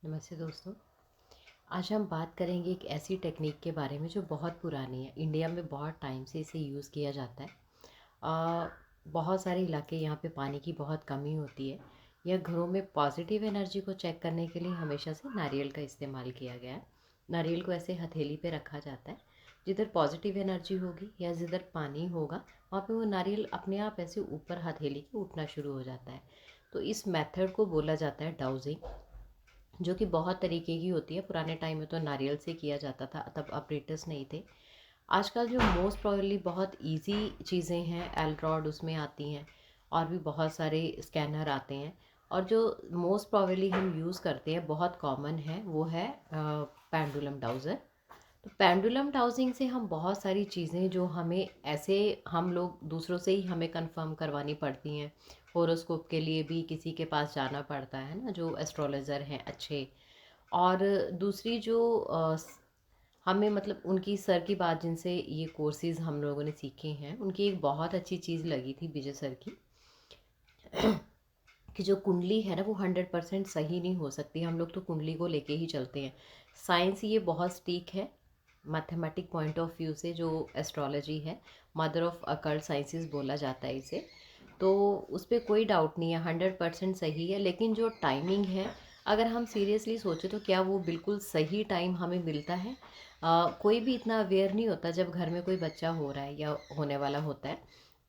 नमस्ते दोस्तों। आज हम बात करेंगे एक ऐसी टेक्निक के बारे में जो बहुत पुरानी है। इंडिया में बहुत टाइम से इसे यूज़ किया जाता है। बहुत सारे इलाके यहाँ पे पानी की बहुत कमी होती है। यह घरों में पॉजिटिव एनर्जी को चेक करने के लिए हमेशा से नारियल का इस्तेमाल किया गया है। नारियल को ऐसे हथेली पे रखा जाता है। जिधर पॉजिटिव एनर्जी होगी या जिधर पानी होगा वहाँ पे वो नारियल अपने आप ऐसे ऊपर हथेली के उठना शुरू हो जाता है। तो इस मेथड को बोला जाता है डाउजिंग, जो कि बहुत तरीके की होती है। पुराने टाइम में तो नारियल से किया जाता था, तब ऑपरेटर्स नहीं थे। आजकल जो मोस्ट प्रोबेबली बहुत इजी चीज़ें हैं, एल्ड्रॉयड उसमें आती हैं और भी बहुत सारे स्कैनर आते हैं। और जो मोस्ट प्रोबेबली हम यूज़ करते हैं, बहुत कॉमन है, वो है पेंडुलम डाउज़र। तो पेंडुलम डाउजिंग से हम बहुत सारी चीज़ें जो हमें ऐसे हम लोग दूसरों से ही हमें कंफर्म करवानी पड़ती हैं। होरोस्कोप के लिए भी किसी के पास जाना पड़ता है ना, जो एस्ट्रोलॉजर हैं अच्छे। और दूसरी जो हमें मतलब उनकी सर की बात, जिनसे ये कोर्सेज़ हम लोगों ने सीखे हैं, उनकी एक बहुत अच्छी चीज़ लगी थी विजय सर की, कि जो कुंडली है ना वो 100% सही नहीं हो सकती। हम लोग तो कुंडली को लेके ही चलते हैं। साइंस ये बहुत स्टीक है। मैथमेटिक पॉइंट ऑफ व्यू से जो एस्ट्रोलॉजी है, मदर ऑफ अकल्ट साइंसेस बोला जाता है इसे। तो उस पर कोई डाउट नहीं है, 100% सही है। लेकिन जो टाइमिंग है, अगर हम सीरियसली सोचें तो क्या वो बिल्कुल सही टाइम हमें मिलता है? कोई भी इतना अवेयर नहीं होता जब घर में कोई बच्चा हो रहा है या होने वाला होता है।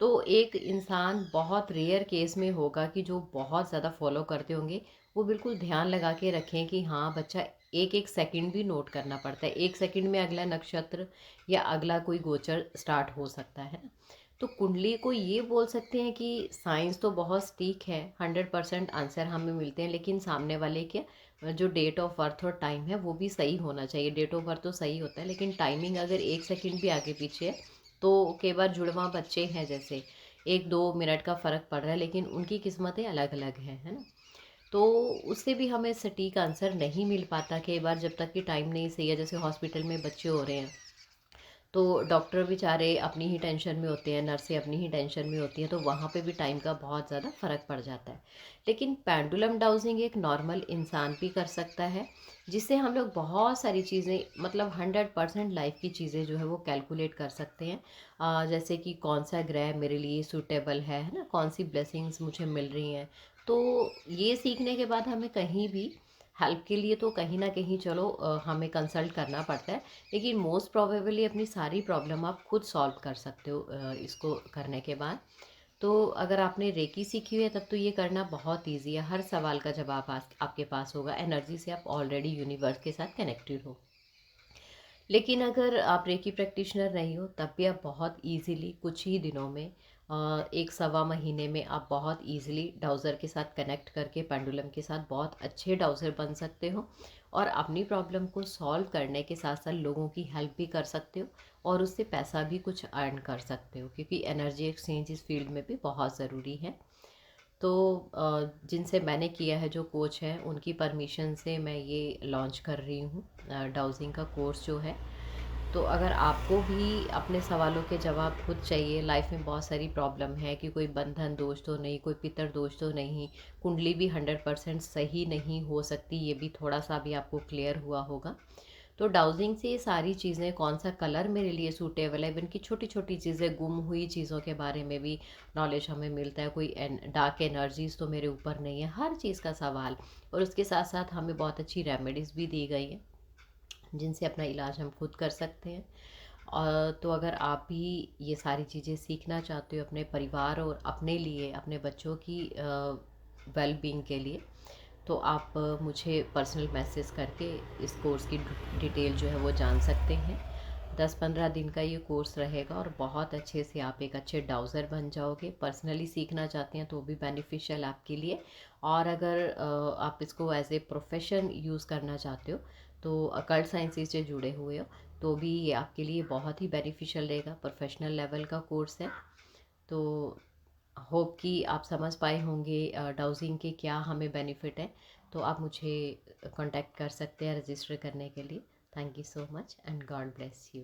तो एक इंसान बहुत रेयर केस में होगा कि जो बहुत ज़्यादा फॉलो करते होंगे, वो बिल्कुल ध्यान लगा के रखें कि हाँ बच्चा, एक एक सेकंड भी नोट करना पड़ता है। एक सेकंड में अगला नक्षत्र या अगला कोई गोचर स्टार्ट हो सकता है ना। तो कुंडली को ये बोल सकते हैं कि साइंस तो बहुत स्टीक है, 100% आंसर हमें मिलते हैं, लेकिन सामने वाले के जो डेट ऑफ बर्थ और टाइम है वो भी सही होना चाहिए। डेट ऑफ बर्थ तो सही होता है, लेकिन टाइमिंग अगर एक सेकंड भी आगे पीछे है तो कई बार जुड़वा बच्चे हैं, जैसे 1-2 मिनट का फ़र्क पड़ रहा है, लेकिन उनकी किस्मतें अलग अलग हैं, है ना। तो उससे भी हमें सटीक आंसर नहीं मिल पाता कई बार, जब तक कि टाइम नहीं सही है। जैसे हॉस्पिटल में बच्चे हो रहे हैं तो डॉक्टर बेचारे अपनी ही टेंशन में होते हैं, नर्सें अपनी ही टेंशन में होती हैं, तो वहाँ पे भी टाइम का बहुत ज़्यादा फ़र्क पड़ जाता है। लेकिन पेंडुलम डाउजिंग एक नॉर्मल इंसान भी कर सकता है, जिससे हम लोग बहुत सारी चीज़ें, मतलब 100% लाइफ की चीज़ें जो है वो कैलकुलेट कर सकते हैं। जैसे कि कौन सा ग्रह मेरे लिए सूटेबल है ना, कौन सी ब्लेसिंग्स मुझे मिल रही हैं। तो ये सीखने के बाद हमें कहीं भी हेल्प के लिए तो कहीं ना कहीं चलो हमें कंसल्ट करना पड़ता है। लेकिन मोस्ट प्रोबेबली अपनी सारी प्रॉब्लम आप खुद सॉल्व कर सकते हो इसको करने के बाद। तो अगर आपने रेकी सीखी हुई है तब तो ये करना बहुत ईजी है। हर सवाल का जवाब आपके पास होगा। एनर्जी से आप ऑलरेडी यूनिवर्स के साथ कनेक्टेड हो। लेकिन अगर आप रेकी प्रैक्टिशनर नहीं हो तब भी आप बहुत इजीली कुछ ही दिनों में, 1 सवा महीने में आप बहुत इजीली डाउज़र के साथ कनेक्ट करके पेंडुलम के साथ बहुत अच्छे डाउज़र बन सकते हो। और अपनी प्रॉब्लम को सॉल्व करने के साथ साथ लोगों की हेल्प भी कर सकते हो, और उससे पैसा भी कुछ अर्न कर सकते हो, क्योंकि एनर्जी एक्सचेंज इस फील्ड में भी बहुत ज़रूरी है। तो जिनसे मैंने किया है, जो कोच हैं, उनकी परमिशन से मैं ये लॉन्च कर रही हूँ डाउजिंग का कोर्स जो है। तो अगर आपको भी अपने सवालों के जवाब खुद चाहिए, लाइफ में बहुत सारी प्रॉब्लम है कि कोई बंधन दोष तो नहीं, कोई पितर दोष तो नहीं, कुंडली भी 100% सही नहीं हो सकती, ये भी थोड़ा सा भी आपको क्लियर हुआ होगा। तो डाउजिंग से ये सारी चीज़ें, कौन सा कलर मेरे लिए सूटेबल है, इवन की छोटी छोटी चीज़ें, गुम हुई चीज़ों के बारे में भी नॉलेज हमें मिलता है। कोई डार्क एनर्जीज तो मेरे ऊपर नहीं है, हर चीज़ का सवाल। और उसके साथ साथ हमें बहुत अच्छी रेमेडीज़ भी दी गई हैं, जिनसे अपना इलाज हम खुद कर सकते हैं। और तो अगर आप भी ये सारी चीज़ें सीखना चाहते हो अपने परिवार और अपने लिए, अपने बच्चों की वेल बींग के लिए, तो आप मुझे पर्सनल मैसेज करके इस कोर्स की डिटेल जो है वो जान सकते हैं। 10-15 दिन का ये कोर्स रहेगा और बहुत अच्छे से आप एक अच्छे डाउज़र बन जाओगे। पर्सनली सीखना चाहते हैं तो भी बेनिफिशियल आपके लिए। और अगर आप इसको एज ए प्रोफेशन यूज़ करना चाहते हो, तो अकल्ट साइंसेज से जुड़े हुए हो, तो भी ये आपके लिए बहुत ही बेनिफिशियल रहेगा। प्रोफेशनल लेवल का कोर्स है। तो होप कि आप समझ पाए होंगे डाउजिंग के क्या हमें बेनिफिट है। तो आप मुझे कांटेक्ट कर सकते हैं रजिस्टर करने के लिए। Thank you so much and God bless you.